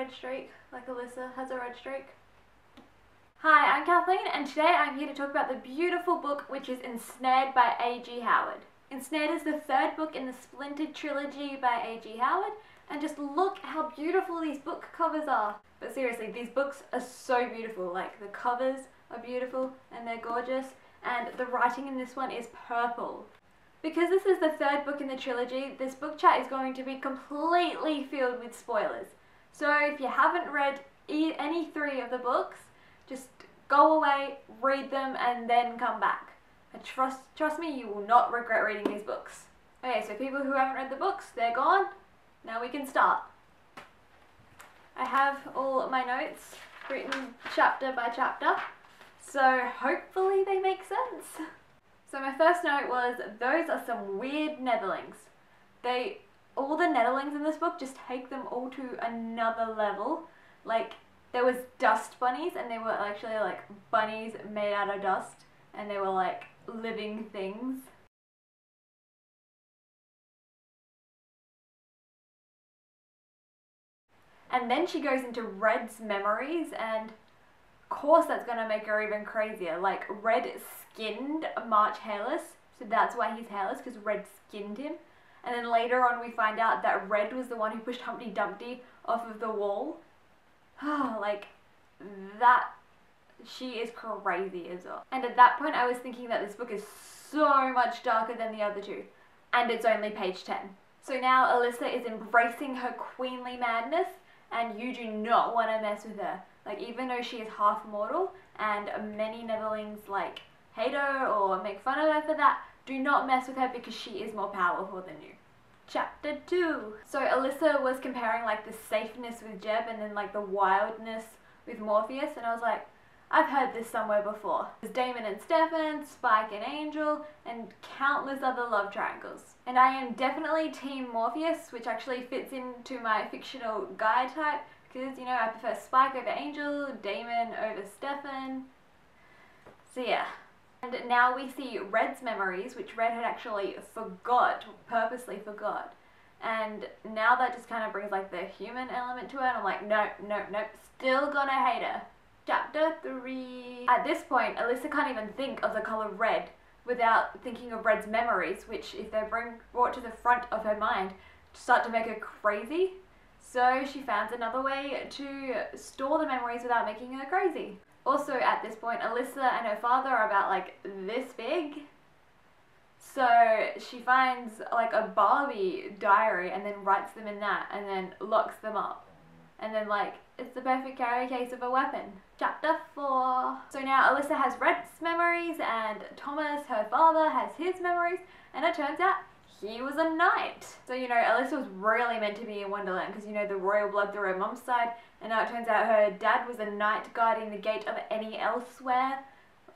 red streak, like Alyssa has a red streak. Hi, I'm Kathleen, and today I'm here to talk about the beautiful book which is Ensnared by A.G. Howard. Ensnared is the third book in the Splintered trilogy by A.G. Howard, and just look how beautiful these book covers are. But seriously, these books are so beautiful. Like, the covers are beautiful and they're gorgeous, and the writing in this one is purple. Because this is the third book in the trilogy, this book chat is going to be completely filled with spoilers. So if you haven't read any three of the books, just go away, read them, and then come back. And trust me, you will not regret reading these books. Okay, so people who haven't read the books, they're gone. Now we can start. I have all my notes written chapter by chapter, so hopefully they make sense. So my first note was, those are some weird Netherlings. All the Netherlings in this book just take them all to another level. Like, there was dust bunnies, and they were actually like bunnies made out of dust, and they were like living things. And then she goes into Red's memories, and of course that's gonna make her even crazier. Like, Red skinned March hairless, so that's why he's hairless, because Red skinned him. And then later on we find out that Red was the one who pushed Humpty Dumpty off of the wall. Like, that, she is crazy as well. And at that point I was thinking that this book is so much darker than the other two, and it's only page 10. So now Alyssa is embracing her queenly madness, and you do not want to mess with her. Like, even though she is half mortal, and many Netherlings like hate her or make fun of her for that, do not mess with her because she is more powerful than you. Chapter 2. So Alyssa was comparing like the safeness with Jeb and then like the wildness with Morpheus, and I was like, I've heard this somewhere before. There's Damon and Stefan, Spike and Angel, and countless other love triangles. And I am definitely Team Morpheus, which actually fits into my fictional guy type, because, you know, I prefer Spike over Angel, Damon over Stefan. So yeah. And now we see Red's memories, which Red had actually purposely forgot. And now that just kind of brings like the human element to it, and I'm like, nope, still gonna hate her. Chapter 3. At this point, Alyssa can't even think of the colour red without thinking of Red's memories, which, if they're brought to the front of her mind, start to make her crazy. So she finds another way to store the memories without making her crazy. Also, at this point, Alyssa and her father are about like this big. So she finds like a Barbie diary and then writes them in that and then locks them up. And then, like, it's the perfect carry case of a weapon. Chapter 4. So now Alyssa has Red's memories, and Thomas, her father, has his memories, and it turns out he was a knight. So, you know, Alyssa was really meant to be in Wonderland because, you know, the royal blood through her mum's side, and now it turns out her dad was a knight guarding the gate of any elsewhere,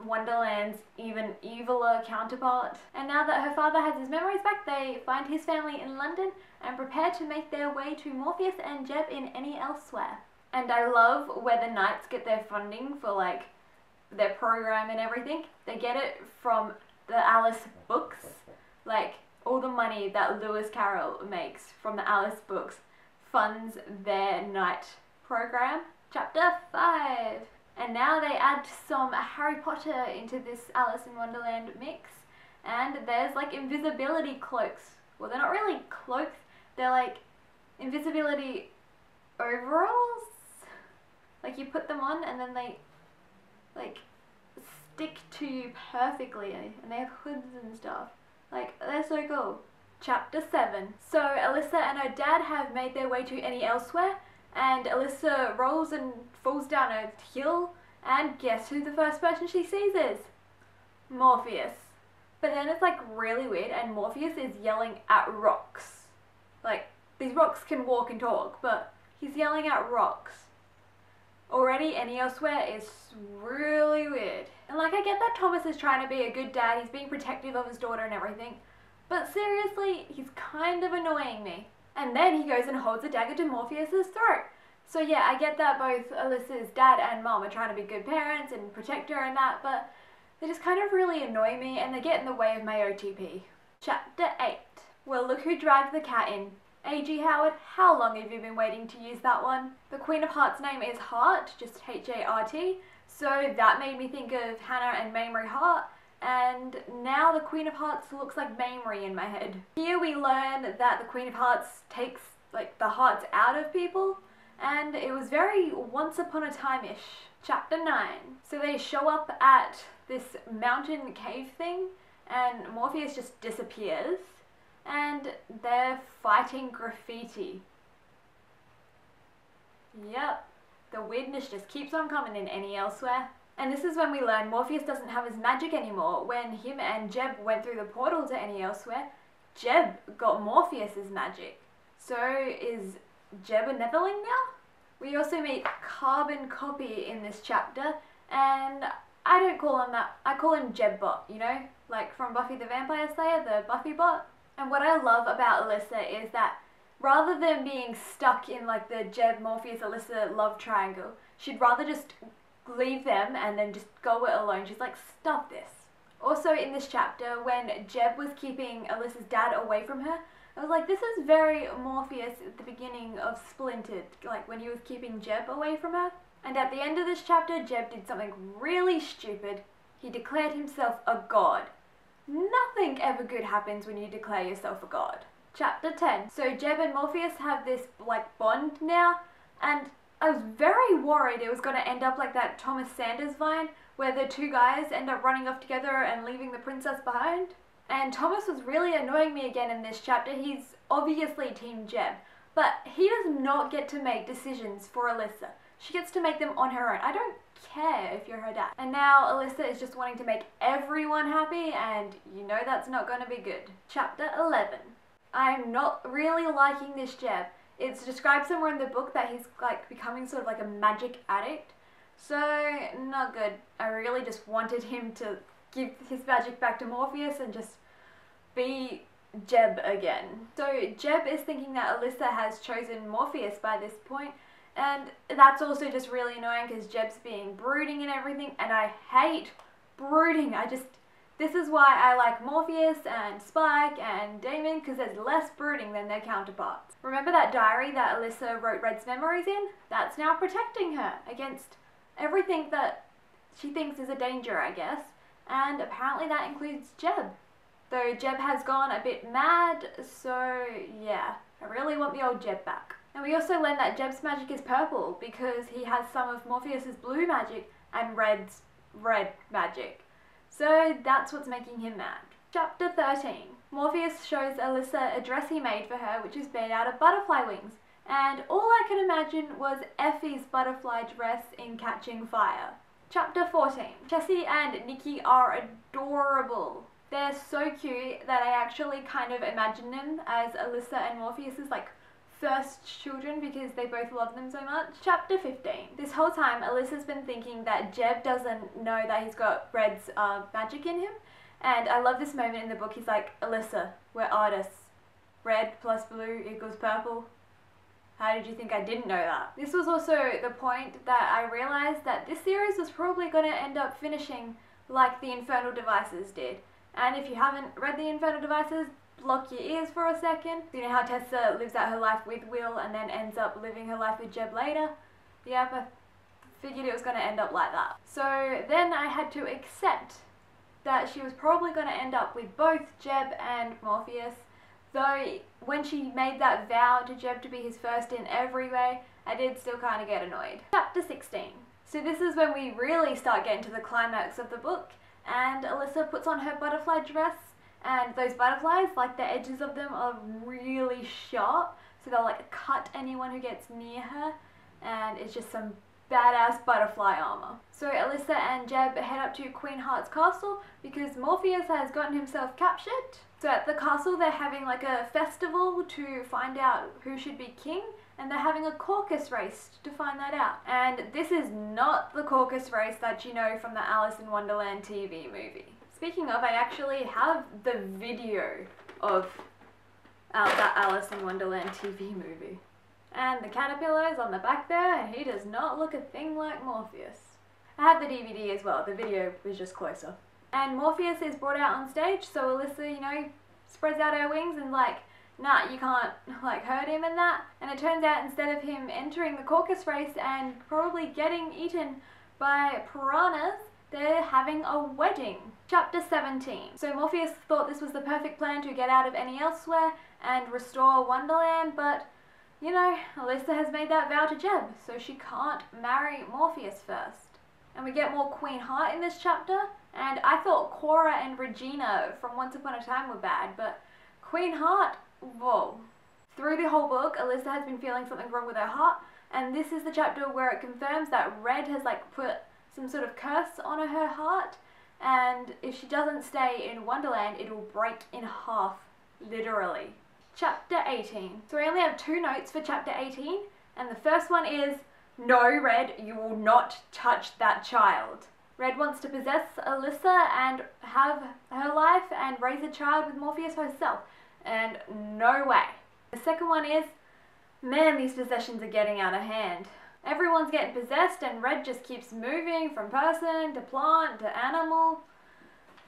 Wonderland's even eviler counterpart. And now that her father has his memories back, they find his family in London and prepare to make their way to Morpheus and Jeb in any elsewhere. And I love where the Knights get their funding for like their program and everything. They get it from the Alice books. Like, all the money that Lewis Carroll makes from the Alice books funds their Knight program. Chapter 5. And now they add some Harry Potter into this Alice in Wonderland mix, and there's like invisibility cloaks. Well, they're not really cloaks, they're like invisibility overalls. Like, you put them on and then they like stick to you perfectly, and they have hoods and stuff. Like, they're so cool. Chapter 7. So Alyssa and her dad have made their way to any elsewhere, and Alyssa rolls and falls down a hill, and guess who the first person she sees is? Morpheus. But then it's like really weird, and Morpheus is yelling at rocks. Like, these rocks can walk and talk, but he's yelling at rocks. Already, any elsewhere is really weird. And like, I get that Thomas is trying to be a good dad, he's being protective of his daughter and everything, but seriously, he's kind of annoying me. And then he goes and holds a dagger to Morpheus's throat. So yeah, I get that both Alyssa's dad and mom are trying to be good parents and protect her and that, but they just kind of really annoy me, and they get in the way of my OTP. Chapter 8. Well, look who dragged the cat in. A.G. Howard, how long have you been waiting to use that one? The Queen of Hearts' name is Hart, just H-A-R-T, so that made me think of Hannah and Mamrie Hart, and now the Queen of Hearts looks like Mamrie in my head. Here we learn that the Queen of Hearts takes like the hearts out of people, and it was very Once Upon a Time-ish. Chapter 9. So they show up at this mountain cave thing, and Morpheus just disappears, and they're fighting graffiti. Yep, the weirdness just keeps on coming in Any Elsewhere. And this is when we learn Morpheus doesn't have his magic anymore. When him and Jeb went through the portal to Any Elsewhere, Jeb got Morpheus's magic. So is Jeb a Netherling now? We also meet Carbon Copy in this chapter, and I don't call him that, I call him Jebbot, you know? Like from Buffy the Vampire Slayer, the Buffy bot. And what I love about Alyssa is that rather than being stuck in like the Jeb, Morpheus, Alyssa love triangle, she'd rather just leave them and then just go it alone. She's like, stop this. Also in this chapter, when Jeb was keeping Alyssa's dad away from her, I was like, this is very Morpheus at the beginning of Splintered, like when he was keeping Jeb away from her. And at the end of this chapter, Jeb did something really stupid. He declared himself a god. Nothing ever good happens when you declare yourself a god. Chapter 10. So Jeb and Morpheus have this like bond now, and I was very worried it was going to end up like that Thomas Sanders vine, where the two guys end up running off together and leaving the princess behind. And Thomas was really annoying me again in this chapter. He's obviously Team Jeb, but he does not get to make decisions for Alyssa. She gets to make them on her own. I don't care if you're her dad. And now Alyssa is just wanting to make everyone happy, and you know that's not going to be good. Chapter 11. I'm not really liking this Jeb. It's described somewhere in the book that he's like becoming sort of like a magic addict. So, not good. I really just wanted him to give his magic back to Morpheus and just be Jeb again. So Jeb is thinking that Alyssa has chosen Morpheus by this point, and that's also just really annoying because Jeb's being brooding and everything, and I hate brooding. This is why I like Morpheus and Spike and Damon, because there's less brooding than their counterparts. Remember that diary that Alyssa wrote Red's memories in? That's now protecting her against everything that she thinks is a danger, I guess. And apparently that includes Jeb. Though Jeb has gone a bit mad, so yeah, I really want the old Jeb back. And we also learn that Jeb's magic is purple because he has some of Morpheus's blue magic and Red's red magic. So that's what's making him mad. Chapter 13. Morpheus shows Alyssa a dress he made for her, which is made out of butterfly wings. And all I could imagine was Effie's butterfly dress in Catching Fire. Chapter 14. Jessie and Nikki are adorable. They're so cute that I actually kind of imagine them as Alyssa and Morpheus's like first children because they both love them so much. Chapter 15. This whole time Alyssa's been thinking that Jeb doesn't know that he's got Red's magic in him, and I love this moment in the book. He's like, Alyssa, we're artists. Red plus blue equals purple. How did you think I didn't know that? This was also the point that I realized that this series was probably going to end up finishing like the Infernal Devices did. And if you haven't read the Infernal Devices, block your ears for a second. You know how Tessa lives out her life with Will and then ends up living her life with Jeb later? Yep, I figured it was going to end up like that. So then I had to accept that she was probably going to end up with both Jeb and Morpheus. Though when she made that vow to Jeb to be his first in every way, I did still kind of get annoyed. Chapter 16. So this is when we really start getting to the climax of the book, and Alyssa puts on her butterfly dress, and those butterflies, like the edges of them are really sharp, so they'll like cut anyone who gets near her, and it's just some badass butterfly armor. So Alyssa and Jeb head up to Queen Heart's castle because Morpheus has gotten himself captured. So at the castle they're having like a festival to find out who should be king, and they're having a caucus race to find that out. And this is not the caucus race that you know from the Alice in Wonderland TV movie. Speaking of, I actually have the video of that Alice in Wonderland TV movie. And the caterpillar is on the back there, and he does not look a thing like Morpheus. I have the DVD as well, the video was just closer. And Morpheus is brought out on stage, so Alyssa, you know, spreads out her wings and like nah, you can't like hurt him in that. And it turns out instead of him entering the Caucasus race and probably getting eaten by piranhas, they're having a wedding. Chapter 17. So Morpheus thought this was the perfect plan to get out of any elsewhere and restore Wonderland, but you know, Alyssa has made that vow to Jeb, so she can't marry Morpheus first. And we get more Queen Heart in this chapter, and I thought Cora and Regina from Once Upon a Time were bad, but Queen Heart, whoa. Through the whole book, Alyssa has been feeling something wrong with her heart, and this is the chapter where it confirms that Red has like put some sort of curse on her heart, and if she doesn't stay in Wonderland, it will break in half, literally. Chapter 18. So I only have 2 notes for chapter 18, and the first one is, no, Red, you will not touch that child. Red wants to possess Alyssa and have her life and raise a child with Morpheus herself, and no way. The second one is, man, these possessions are getting out of hand. Everyone's getting possessed and Red just keeps moving from person to plant to animal.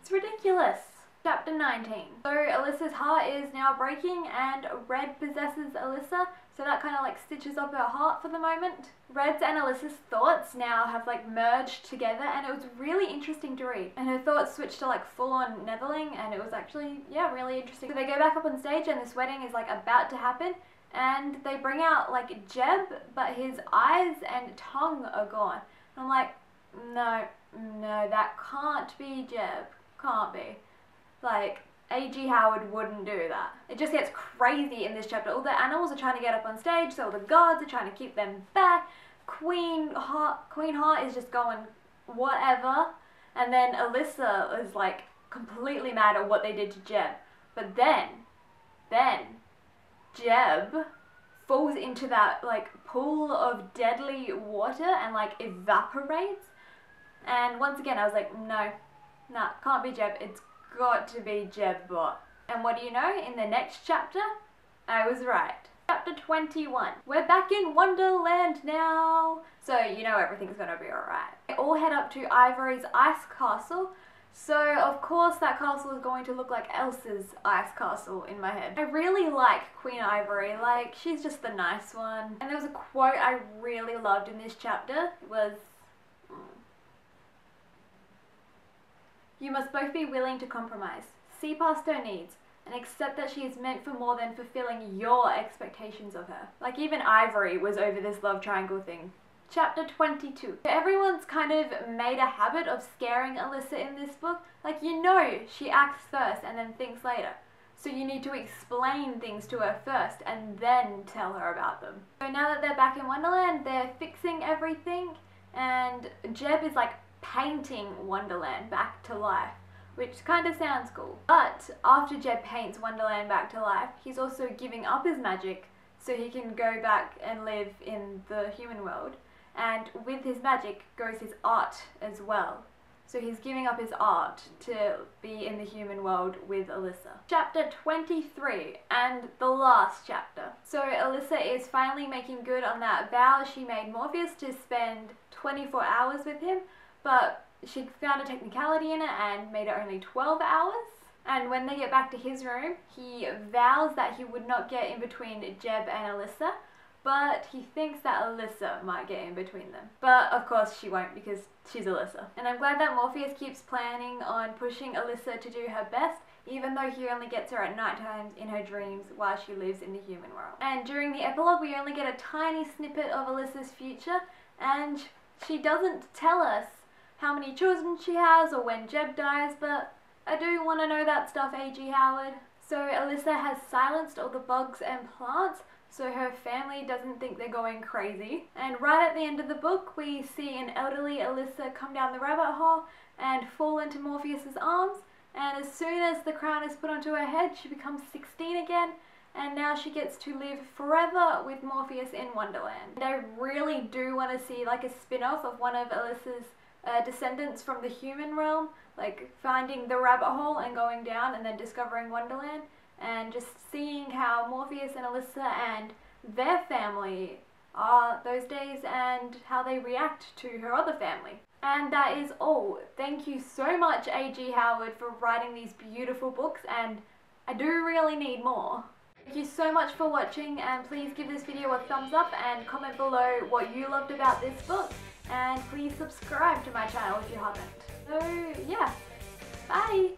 It's ridiculous. Chapter 19. So Alyssa's heart is now breaking and Red possesses Alyssa, so that kind of like stitches up her heart for the moment. Red's and Alyssa's thoughts now have like merged together, and it was really interesting to read. And her thoughts switched to like full-on Neverling, and it was actually, yeah, really interesting. So they go back up on stage and this wedding is like about to happen, and they bring out like Jeb, but his eyes and tongue are gone. And I'm like, no, that can't be Jeb. Can't be. Like, A.G. Howard wouldn't do that. It just gets crazy in this chapter. All the animals are trying to get up on stage, so all the guards are trying to keep them back. Queen Heart is just going whatever. And then Alyssa is like completely mad at what they did to Jeb. But then Jeb falls into that like pool of deadly water and like evaporates. And once again I was like, no, nah, can't be Jeb. It's got to be Jebbot. And what do you know? In the next chapter, I was right. Chapter 21. We're back in Wonderland now. So you know everything's gonna be alright. We all head up to Ivory's ice castle. So of course that castle is going to look like Elsa's ice castle in my head. I really like Queen Ivory. Like, she's just the nice one. And there was a quote I really loved in this chapter. It was, you must both be willing to compromise, see past her needs, and accept that she is meant for more than fulfilling your expectations of her. Like, even Ivory was over this love triangle thing. Chapter 22. Everyone's kind of made a habit of scaring Alyssa in this book. Like, you know she acts first and then thinks later. So you need to explain things to her first and then tell her about them. So now that they're back in Wonderland, they're fixing everything, and Jeb is like painting Wonderland back to life, which kind of sounds cool. But after Jeb paints Wonderland back to life, he's also giving up his magic so he can go back and live in the human world. And with his magic goes his art as well. So he's giving up his art to be in the human world with Alyssa. Chapter 23, and the last chapter. So Alyssa is finally making good on that vow she made Morpheus to spend 24 hours with him, but she found a technicality in it and made it only 12 hours. And when they get back to his room, he vows that he would not get in between Jeb and Alyssa, but he thinks that Alyssa might get in between them. But of course she won't, because she's Alyssa. And I'm glad that Morpheus keeps planning on pushing Alyssa to do her best, even though he only gets her at night times in her dreams while she lives in the human world. And during the epilogue we only get a tiny snippet of Alyssa's future, and she doesn't tell us how many children she has or when Jeb dies, but I do want to know that stuff, A.G. Howard. So Alyssa has silenced all the bugs and plants so her family doesn't think they're going crazy. And right at the end of the book we see an elderly Alyssa come down the rabbit hole and fall into Morpheus's arms, and as soon as the crown is put onto her head she becomes 16 again, and now she gets to live forever with Morpheus in Wonderland. And I really do want to see like a spin-off of one of Alyssa's descendants from the human realm, like finding the rabbit hole and going down and then discovering Wonderland, and just seeing how Morpheus and Alyssa and their family are those days and how they react to her other family. And that is all. Thank you so much, A.G. Howard, for writing these beautiful books, and I do really need more. Thank you so much for watching, and please give this video a thumbs up and comment below what you loved about this book, and please subscribe to my channel if you haven't. So yeah, bye!